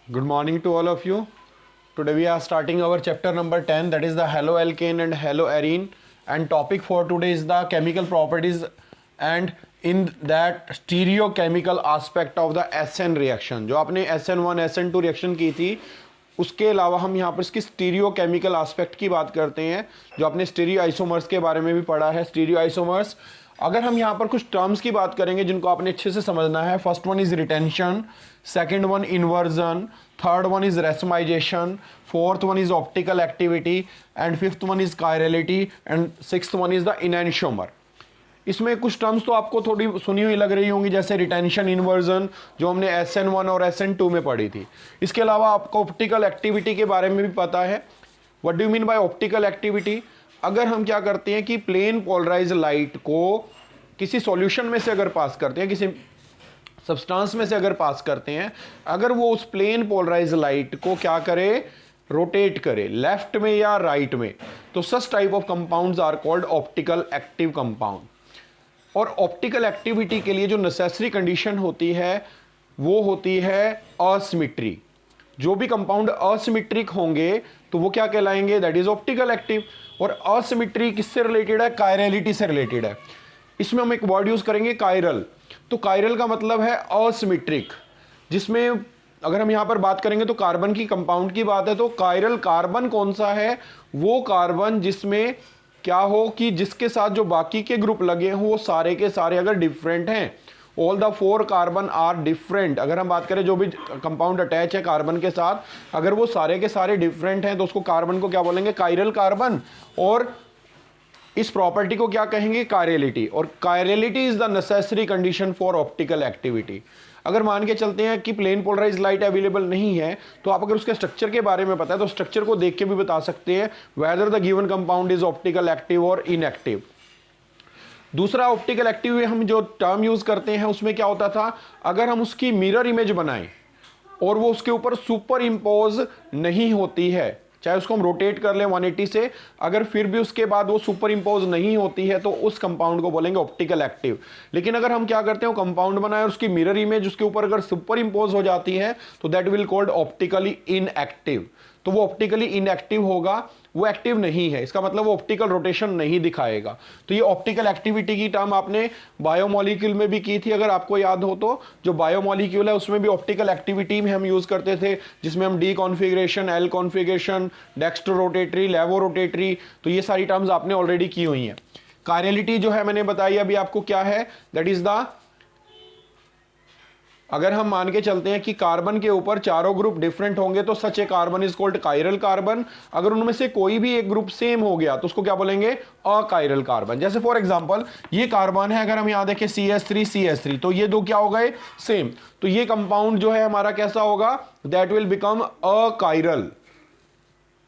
Good morning to all of you. Today we are starting our chapter number 10, that is the haloalkane and haloarine, and topic for today is the chemical properties and in that stereochemical aspect of the SN reaction. जो आपने SN1 SN2 reaction की थी उसके अलावा हम यहाँ पर इसकी स्टीरियो केमिकल आस्पेक्ट की बात करते हैं, जो आपने स्टीरियो आइसोमर्स के बारे में भी पढ़ा है। स्टीरियो आइसोमर्स, अगर हम यहाँ पर कुछ टर्म्स की बात करेंगे जिनको आपने अच्छे से समझना है। First one is retention, second one inversion, third one is racemisation, fourth one is optical activity and fifth one is chirality and sixth one is the enantiomer. इसमें कुछ टर्म्स तो आपको थोड़ी सुनी हुई लग रही होंगी, जैसे रिटेंशन, इन्वर्जन, जो हमने SN1 और SN2 में पढ़ी थी। इसके अलावा आपको ऑप्टिकल एक्टिविटी के बारे में भी पता है। What do you mean by optical activity? अगर हम क्या करते हैं कि प्लेन पोलराइज लाइट को किसी सॉल्यूशन में से अगर पास करते हैं, किसी सब्सटेंस में से अगर पास करते हैं, अगर वो उस प्लेन पोलराइज लाइट को क्या करे, रोटेट करे लेफ्ट में या राइट में, तो such type of compounds are called optical active compound. और ऑप्टिकल एक्टिविटी के लिए जो नेसेसरी कंडीशन होती है वो होती है असिमेट्री। जो भी कंपाउंड असिमेट्रिक होंगे तो वो क्या कहलाएंगे, दैट इज ऑप्टिकल एक्टिव। और असिमेट्री किससे रिलेटेड है, कायरलिटी से रिलेटेड है। इसमें हम एक वर्ड यूज करेंगे कायरल। तो कायरल का मतलब है असिमेट्रिक, जिसमें अगर हम यहां पर बात करेंगे तो कार्बन की कंपाउंड की बात है, तो कायरल कार्बन कौन सा है, वो कार्बन जिसमें क्या हो कि जिसके साथ जो बाकी के ग्रुप लगे हों वो सारे के सारे अगर डिफरेंट हैं, all the 4 carbon are different. अगर हम बात करें जो भी कंपाउंड अटैच है कार्बन के साथ, अगर वो सारे के सारे डिफरेंट हैं तो उसको कार्बन को क्या बोलेंगे, कायरल कार्बन। और इस प्रॉपर्टी को क्या कहेंगे, कायरलिटी। और chirality is the necessary condition for optical activity. अगर मान के चलते हैं कि प्लेन पोलराइज लाइट अवेलेबल नहीं है, तो आप अगर उसके स्ट्रक्चर के बारे में पता है तो स्ट्रक्चर को देख के भी बता सकते हैं whether the given compound is optical active और इनएक्टिव। दूसरा, ऑप्टिकल एक्टिव में हम जो टर्म यूज करते हैं उसमें क्या होता था, अगर हम उसकी मिरर इमेज बनाएं और वो उसके ऊपर सुपर इम्पोज नहीं होती है, चाहे उसको हम रोटेट कर लें 180 से, अगर फिर भी उसके बाद वो सुपर इम्पोज नहीं होती है तो उस कंपाउंड को बोलेंगे ऑप्टिकल एक्टिव। लेकिन अगर हम क्या करते हैं, कंपाउंड बनाए और उसकी मिरर इमेज उसके ऊपर अगर सुपर इम्पोज हो जाती है तो that will called optically inactive. तो वो ऑप्टिकली इनएक्टिव होगा, वो एक्टिव नहीं है, इसका मतलब वो ऑप्टिकल रोटेशन नहीं दिखाएगा। तो ये ऑप्टिकल एक्टिविटी की टर्म आपने बायोमोलिक्यूल में भी की थी, अगर आपको याद हो तो। जो बायोमोलिक्यूल है उसमें भी ऑप्टिकल एक्टिविटी में हम यूज करते थे, जिसमें हम D configuration, L configuration, dextro rotatory, levo rotatory, तो ये सारी टर्म्स आपने ऑलरेडी की हुई हैं। कायरलिटी जो है मैंने बताई अभी आपको क्या है, दैट इज द, अगर हम मान के चलते हैं कि कार्बन के ऊपर चारों ग्रुप डिफरेंट होंगे तो such a carbon is called chiral carbon. अगर उनमें से कोई भी एक ग्रुप सेम हो गया तो उसको क्या बोलेंगे, अकायरल कार्बन। जैसे फॉर एग्जांपल ये कार्बन है, अगर हम यहां देखें CH3 CH3, तो ये दो क्या हो गए, सेम। तो ये कंपाउंड जो है हमारा कैसा होगा, दैट विल बिकम अकायरल।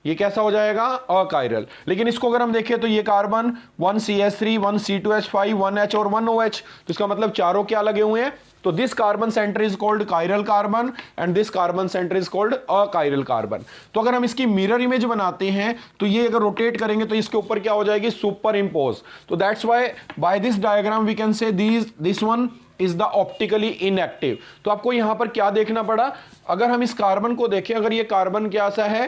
ये कैसा हो जाएगा, अकायरल। लेकिन इसको अगर हम देखें तो ये कार्बन 1 CH3 1 C2H5 1 H और 1 OH, तो इसका मतलब चारों क्या लगे हुए हैं, तो this carbon centre is called chiral carbon and this carbon centre is called achiral carbon. तो अगर हम इसकी मिरर इमेज बनाते हैं तो ये अगर रोटेट करेंगे तो इसके ऊपर क्या हो जाएगी, सुपर इंपोज। तो that's why by this diagram we can say this one is the optically inactive. तो आपको यहां पर क्या देखना पड़ा, अगर हम इस कार्बन को देखें, अगर ये कार्बन क्या सा है,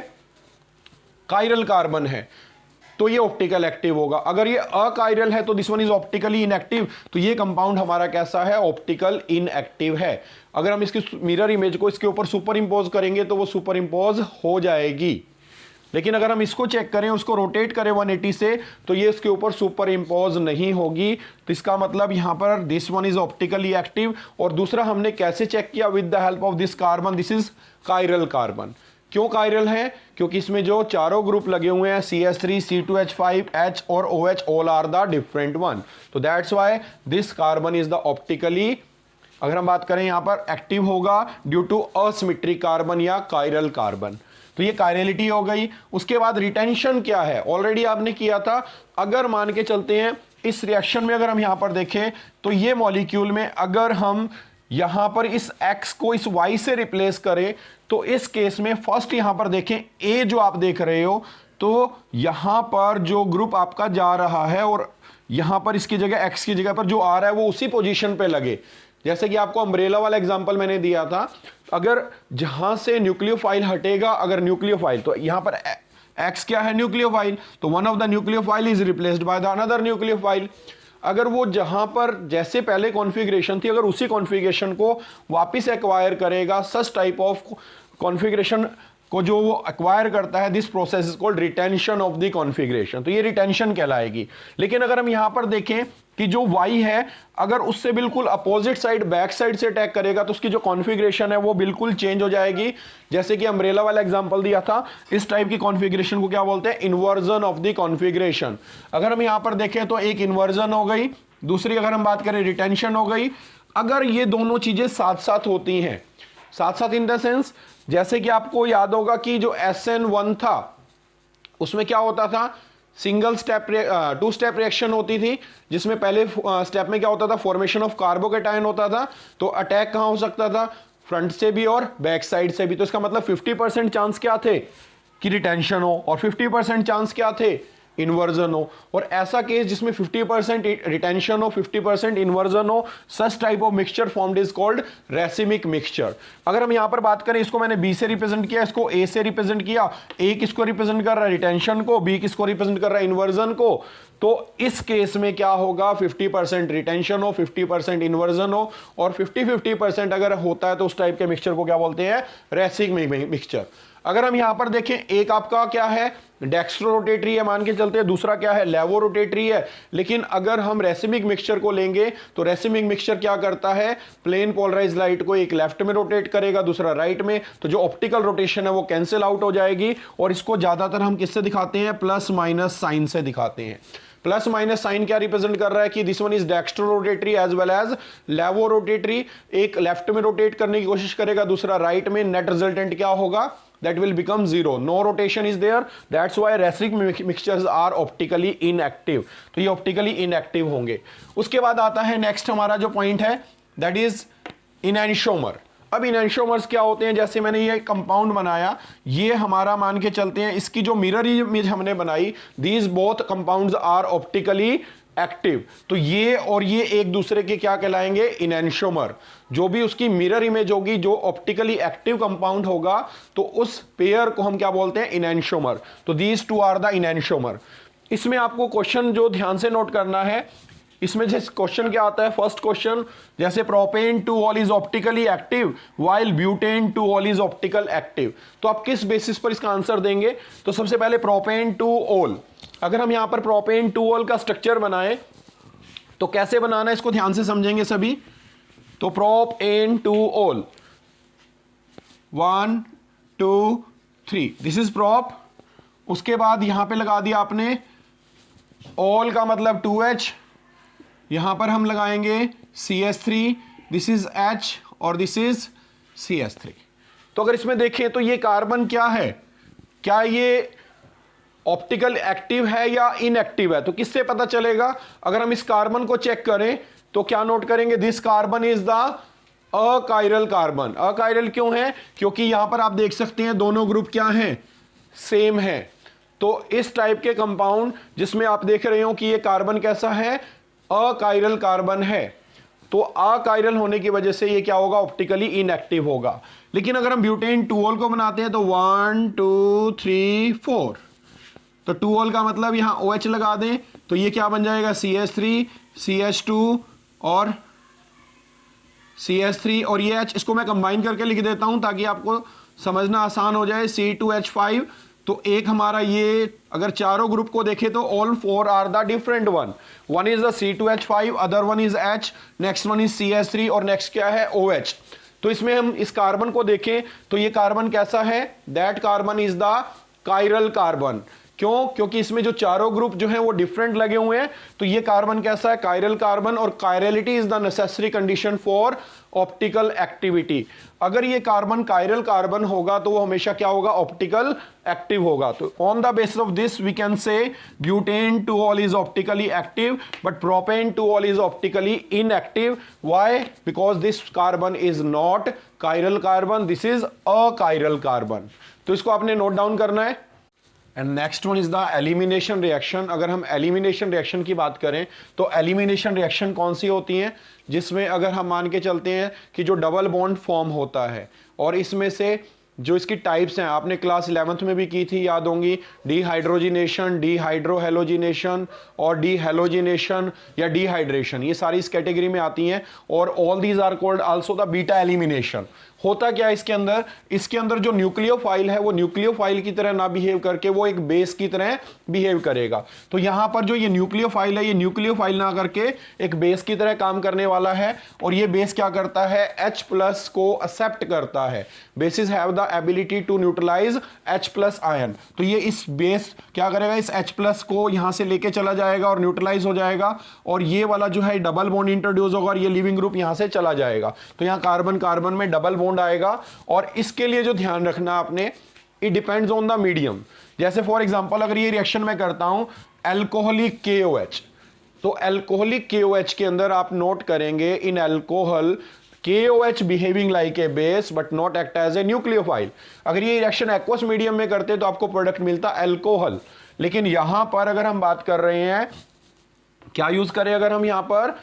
कायरल कार्बन है, तो ये ऑप्टिकल एक्टिव होगा। अगर ये अकायरल है तो this one is optically inactive, तो ये कंपाउंड हमारा कैसा है, ऑप्टिकल इनएक्टिव है। अगर हम इसकी मिरर इमेज को इसके ऊपर सुपर इंपोज करेंगे तो वो सुपर इंपोज हो जाएगी। लेकिन अगर हम इसको चेक करें, उसको रोटेट करें 180 से, तो ये इसके ऊपर सुपर इंपोज नहीं होगी। तो इसका मतलब यहां पर this one is optically active. और दूसरा हमने कैसे चेक किया, with the help of this carbon, this is chiral carbon. क्यों कायरल है, क्योंकि इसमें जो चारों ग्रुप लगे हुए हैं CH3 C2H5 H और OH, all are the different one. तो that's why this carbon is the optically, अगर हम बात करें यहां पर, एक्टिव होगा ड्यू टू असिमेट्रिक कार्बन या कायरल कार्बन। तो ये कायरलिटी हो गई। उसके बाद रिटेंशन क्या है, ऑलरेडी आपने किया था। अगर मान के चलते हैं इस रिएक्शन में अगर हम यहां पर देखें तो ये मॉलिक्यूल में अगर हम यहां पर इस X को इस Y से रिप्लेस करें, तो इस केस में फर्स्ट यहां पर देखें A जो आप देख रहे हो, तो यहां पर जो ग्रुप आपका जा रहा है और यहां पर इसकी जगह X की जगह पर जो आ रहा है वो उसी पोजीशन पे लगे। जैसे कि आपको अम्ब्रेला वाला एग्जांपल मैंने दिया था, अगर जहां से न्यूक्लियोफाइल हटेगा, अगर न्यूक्लियोफाइल, तो यहां पर एक्स क्या है, न्यूक्लियोफाइल, तो one of the nucleophile is replaced by the another nucleophile. अगर वो जहां पर जैसे पहले कॉन्फ़िगरेशन थी, अगर उसी कॉन्फ़िगरेशन को वापस एक्वायर करेगा, सच टाइप ऑफ कॉन्फ़िगरेशन को जो वो एक्वायर करता है, this process is called retention of the configuration, तो ये रिटेंशन कहलाएगी। लेकिन अगर हम यहां पर देखें कि जो y है अगर उससे बिल्कुल अपोजिट साइड, बैक साइड से अटैक करेगा, तो उसकी जो कॉन्फ़िगरेशन है वो बिल्कुल चेंज हो जाएगी। जैसे कि अम्ब्रेला वाला एग्जांपल दिया था, इस टाइप की कॉन्फ़िगरेशन को क्या बोलते हैं, इन्वर्जन ऑफ द कॉन्फ़िगरेशन। अगर हम यहां पर देखें तो एक इन्वर्जन हो गई, दूसरी अगर हम बात करें रिटेंशन हो गई। अगर ये दोनों चीजें साथ साथ होती हैं, साथ साथ इन द सेंस, जैसे कि आपको याद होगा कि जो SN1 था उसमें क्या होता था, single step, two step reaction होती थी, जिसमें पहले स्टेप में क्या होता था, फॉर्मेशन ऑफ कार्बोकेटायन होता था। तो अटैक कहां हो सकता था, फ्रंट से भी और बैक साइड से भी। तो इसका मतलब 50% चांस क्या थे कि रिटेंशन हो, और 50% चांस क्या थे, इन्वर्जन हो। और ऐसा केस जिसमें 50% रिटेंशन हो, 50% इन्वर्जन हो, सच type of mixture formed is called racemic mixture. अगर हम यहां पर बात करें, इसको मैंने बी से रिप्रेजेंट किया, इसको ए से रिप्रेजेंट किया, ए किसको रिप्रेजेंट कर रहा है, रिटेंशन को, बी किसको रिप्रेजेंट कर रहा है, इन्वर्जन को। तो इस केस में क्या होगा, 50% रिटेंशन हो, 50% इन्वर्जन हो, और 50-50% अगर होता है तो उस टाइप के मिक्सचर को क्या बोलते हैं, रेसिमिक मिक्सचर। अगर हम यहां पर देखें, एक आपका क्या है, डेक्स्ट्रो रोटेटरी है मान के चलते हैं, दूसरा क्या है, लेवो रोटेटरी है। लेकिन अगर हम रेसिमिक मिक्सचर को लेंगे तो रेसिमिक मिक्सचर क्या करता है, प्लेन पोलराइज लाइट को एक लेफ्ट में रोटेट करेगा, दूसरा राइट में, तो जो ऑप्टिकल रोटेशन है वो कैंसिल आउट हो जाएगी। और इसको ज्यादातर हम किससे दिखाते हैं, प्लस माइनस साइन से दिखाते हैं। प्लस माइनस साइन क्या रिप्रेजेंट कर रहा है कि this one is dextro rotatory as well as levo rotatory. एक लेफ्ट में रोटेट करने की कोशिश करेगा, दूसरा राइट में, नेट रिजल्टेंट क्या होगा, that will become zero, no rotation is there, that's why reciproc mixtures are optically inactive। तो ये optically inactive होंगे। उसके बाद आता है नेक्स्ट हमारा जो पॉइंट है, that is enantiomer। अब इनैंशियोमर्स क्या होते हैं, जैसे मैंने ये कंपाउंड बनाया, ये हमारा मान के चलते हैं, इसकी जो मिरर इमेज हमने बनाई, these both compounds are optically active. तो ये और ये एक दूसरे के क्या कहलाएंगे, इनैंशियोमर। जो भी उसकी मिरर इमेज होगी, जो ऑप्टिकली एक्टिव कंपाउंड होगा, तो उस पेयर को हम क्या बोलते हैं, इनैंशियोमर। तो दीज टू आर द इनैंशियोमर। इसमें आपको क्वेश्चन जो ध्यान से नोट करना है, इसमें जैसे क्वेश्चन क्या आता है, फर्स्ट क्वेश्चन, जैसे propane two ol is optically active while butane two ol is optical active. तो आप किस बेसिस पर इसका आंसर देंगे, तो सबसे पहले प्रोपेन टू ऑल। अगर हम यहां पर प्रोपेन टू ऑल का स्ट्रक्चर बनाएं तो कैसे बनाना है, इसको ध्यान से समझेंगे सभी। तो propane two all, 1 2 3, this is prop. उसके बाद यहां पे लगा दिया आपने ऑल का मतलब 2H, यहां पर हम लगाएंगे CH3, दिस इज H और दिस इज CH3। तो अगर इसमें देखें तो ये कार्बन क्या है, क्या ये ऑप्टिकल एक्टिव है या इनएक्टिव है, तो किससे पता चलेगा। अगर हम इस कार्बन को चेक करें तो क्या नोट करेंगे, this carbon is the achiral carbon. Achiral क्यों है, क्योंकि यहां पर आप देख सकते हैं दोनों ग्रुप क्या हैं, सेम है। तो इस टाइप के कंपाउंड जिसमें आप देख रहे हो कि ये कार्बन कैसा है, अकाइरल कार्बन है, तो अकाइरल होने की वजह से ये क्या होगा, ऑप्टिकली इनएक्टिव होगा। लेकिन अगर हम ब्यूटेन टूऑल को बनाते हैं तो 1 2 3 4, तो टूऑल का मतलब यहां OH लगा दें तो ये क्या बन जाएगा, CH3 CH2 और CH3 और ये H, इसको मैं कंबाइन करके लिख देता हूं ताकि आपको समझना आसान हो जाए, C2H5। तो एक हमारा ये, अगर चारों ग्रुप को देखें तो all 4 are the different one is the C2H5, other one is H, next one is CH3 और नेक्स्ट क्या है, OH। तो इसमें हम इस कार्बन को देखें तो ये कार्बन कैसा है, that carbon is the chiral carbon. क्यों, क्योंकि इसमें जो चारों ग्रुप जो हैं वो डिफरेंट लगे हुए हैं, तो ये कार्बन कैसा है, काइरल कार्बन। और chirality is the necessary condition for optical activity. अगर ये कार्बन काइरल कार्बन होगा तो वो हमेशा क्या होगा, ऑप्टिकल एक्टिव होगा। तो on the basis of this we can say butane two ol is optically active but propane two ol is optically inactive. Why, because this carbon is not chiral carbon, this is achiral carbon. तो इसको आपने note down करना है। And next one is the elimination reaction. अगर हम elimination reaction की बात करें तो एलिमिनेशन रिएक्शन कौन सी होती है, जिसमें अगर हम मान के चलते हैं कि जो डबल बॉन्ड फॉर्म होता है, और इसमें से जो इसकी टाइप्स हैं आपने क्लास 11th में भी की थी, याद होंगी, डीहाइड्रोजिनेशन, डीहाइड्रोहेलोजिनेशन और डीहेलोजिनेशन या डीहाइड्रेशन, ये सारी इस कैटेगरी में आती हैं। और all these are called also the beta elimination. होता क्या है इसके अंदर जो न्यूक्लियोफाइल है वो न्यूक्लियोफाइल की तरह ना बिहेव करके वो एक बेस की तरह बिहेव करेगा। तो यहां पर जो ये न्यूक्लियोफाइल है, ये न्यूक्लियोफाइल ना करके एक बेस की तरह काम करने वाला है। और ये बेस क्या करता है, H+ को एक्सेप्ट करता है। Bases have the ability to neutralise H+ ion. तो ये इस बेस क्या करेगा, इस H+ को यहां से लेके चला जाएगा और न्यूट्रलाइज हो जाएगा, और ये वाला जो है डबल बॉन्ड इंट्रोड्यूस होगा और ये लिविंग ग्रुप यहां से चला जाएगा। तो यहां कार्बन कार्बन में डबल बॉन्ड आएगा। और इसके लिए जो ध्यान रखना आपने, it depends on the medium. जैसे फॉर एग्जांपल अगर ये रिएक्शन मैं करता हूं अल्कोहलिक KOH, तो अल्कोहलिक KOH के अंदर आप नोट करेंगे in alcohol KOH behaving like a base but not act as a nucleophile. अगर ये रिएक्शन एक्वस मीडियम में करते तो आपको प्रोडक्ट मिलता अल्कोहल। लेकिन यहां पर अगर हम बात कर रहे हैं, क्या यूज करें, अगर हम यहां पर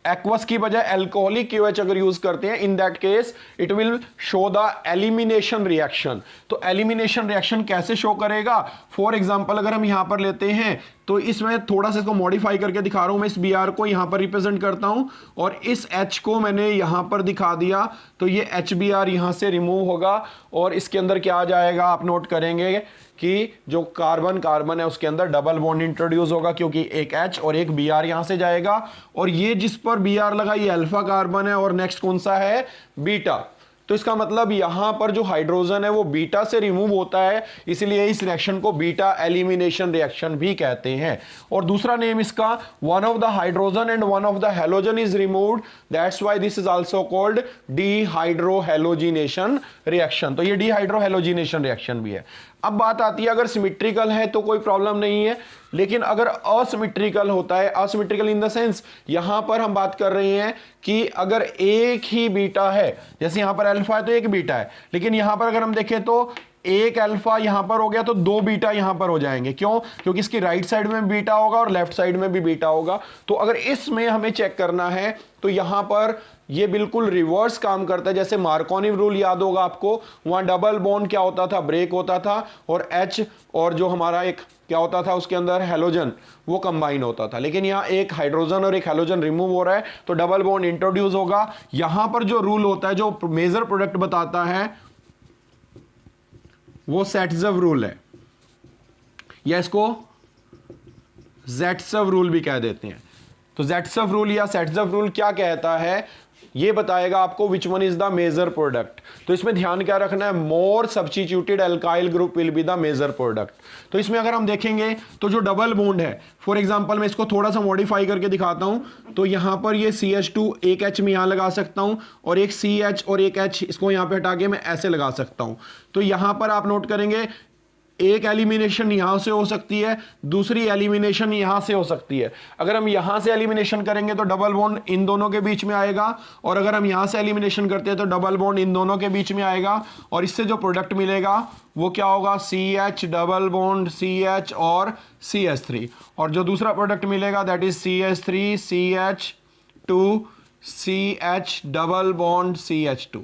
एक्वस की बजाय अल्कोहलिक KOH अगर यूज करते हैं, in that case it will show the elimination reaction. तो एलिमिनेशन रिएक्शन कैसे शो करेगा, फॉर एग्जांपल अगर हम यहां पर लेते हैं तो इसमें थोड़ा सा इसको मॉडिफाई करके दिखा रहा हूं मैं। इस Br को यहां पर रिप्रेजेंट करता हूं और इस H को मैंने यहां पर दिखा दिया, तो ये HBr यहां से रिमूव होगा और इसके अंदर क्या आ जाएगा, आप नोट करेंगे कि जो कार्बन कार्बन है उसके अंदर डबल बॉन्ड इंट्रोड्यूस होगा, क्योंकि एक H और एक Br यहां से जाएगा। और ये जिस पर Br लगा ये अल्फा कार्बन है और नेक्स्ट कौन सा है, बीटा। तो इसका मतलब यहां पर जो हाइड्रोजन है वो बीटा से रिमूव होता है, इसलिए इस रिएक्शन को बीटा एलिमिनेशन रिएक्शन भी कहते हैं। और दूसरा नेम इसका, one of the hydrogen and one of the halogen is removed, that's why this is also called dehydrohalogenation reaction. तो ये डीहाइड्रोहेलोजिनेशन रिएक्शन भी है। अब बात आती है, अगर सिमेट्रिकल है तो कोई प्रॉब्लम नहीं है, लेकिन अगर असिमेट्रिकल होता है, असिमेट्रिकल इन द सेंस यहां पर हम बात कर रहे हैं कि अगर एक ही बीटा है, जैसे यहां पर अल्फा है तो एक बीटा है, लेकिन यहां पर अगर हम देखें तो एक अल्फा यहां पर हो गया तो दो बीटा यहां पर हो जाएंगे। क्यों, क्योंकि इसकी राइट साइड में बीटा होगा और लेफ्ट साइड में भी बीटा होगा। तो अगर इसमें हमें चेक करना है तो यहां पर ये बिल्कुल रिवर्स काम करता है। जैसे मार्कोनी रूल याद होगा आपको, वहां डबल बॉन्ड क्या होता था, ब्रेक होता था, और H और जो हमारा एक क्या होता था उसके अंदर हेलोजन, वो कंबाइन होता था। लेकिन यहाँ एक हाइड्रोजन और एक हेलोजन रिमूव हो रहा है तो डबल बॉन्ड इंट्रोड्यूस होगा। यहां पर जो रूल होता है, जो मेजर प्रोडक्ट बताता है, वो सेटजव रूल है, या इसको जेटसव रूल भी कह देते हैं। तो जेटसव रूल या सेटजव रूल क्या कहता है, ये बताएगा आपको which one is the major product. तो इसमें ध्यान क्या रखना है, more substituted alkyl group will be the major product. तो इसमें अगर हम देखेंगे तो जो डबल बॉन्ड है, फॉर एग्जांपल मैं इसको थोड़ा सा मॉडिफाई करके दिखाता हूं, तो यहां पर ये CH2 एक H में यहां लगा सकता हूं, और एक CH और एक H इसको यहां पे हटा के मैं ऐसे लगा सकता हूं। तो यहां पर आप नोट करेंगे एक एलिमिनेशन यहां से हो सकती है, दूसरी एलिमिनेशन यहां से हो सकती है। अगर हम यहां से एलिमिनेशन करेंगे तो डबल बॉन्ड इन दोनों के बीच में आएगा, और अगर हम यहां से एलिमिनेशन करते हैं तो डबल बॉन्ड इन दोनों के बीच में आएगा, और इससे जो प्रोडक्ट मिलेगा वो क्या होगा, CH डबल बॉन्ड CH और CH3, और जो दूसरा प्रोडक्ट मिलेगा that is CH3 CH2 CH double bond CH2।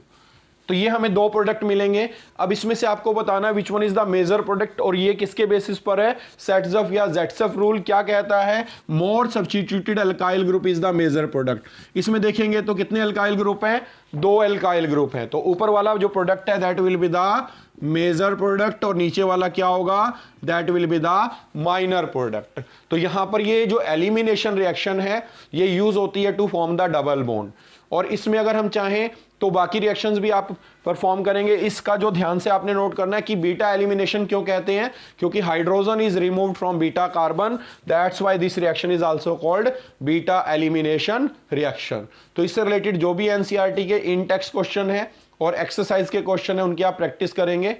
तो ये हमें दो प्रोडक्ट मिलेंगे। अब इसमें से आपको बताना which one is the major product, और ये किसके बेसिस पर है, सेटजफ या जेटसफ रूल क्या कहता है, more substituted alkyl group is the major product. इसमें देखेंगे तो कितने अल्काइल ग्रुप हैं, दो अल्काइल ग्रुप हैं, तो ऊपर वाला जो प्रोडक्ट है that will be the major product, और नीचे वाला क्या होगा, that will be the minor product. तो यहां पर ये जो एलिमिनेशन रिएक्शन है ये यूज होती है to form the double bond, और इसमें अगर हम चाहें तो बाकी रिएक्शंस भी आप परफॉर्म करेंगे। इसका जो ध्यान से आपने नोट करना है कि बीटा एलिमिनेशन क्यों कहते हैं, क्योंकि hydrogen is removed from beta carbon, that's why this reaction is also called beta elimination reaction. तो इससे रिलेटेड जो भी एनसीईआरटी के इन टेक्स्ट क्वेश्चन है और एक्सरसाइज के क्वेश्चन है उनकी आप प्रैक्टिस करेंगे।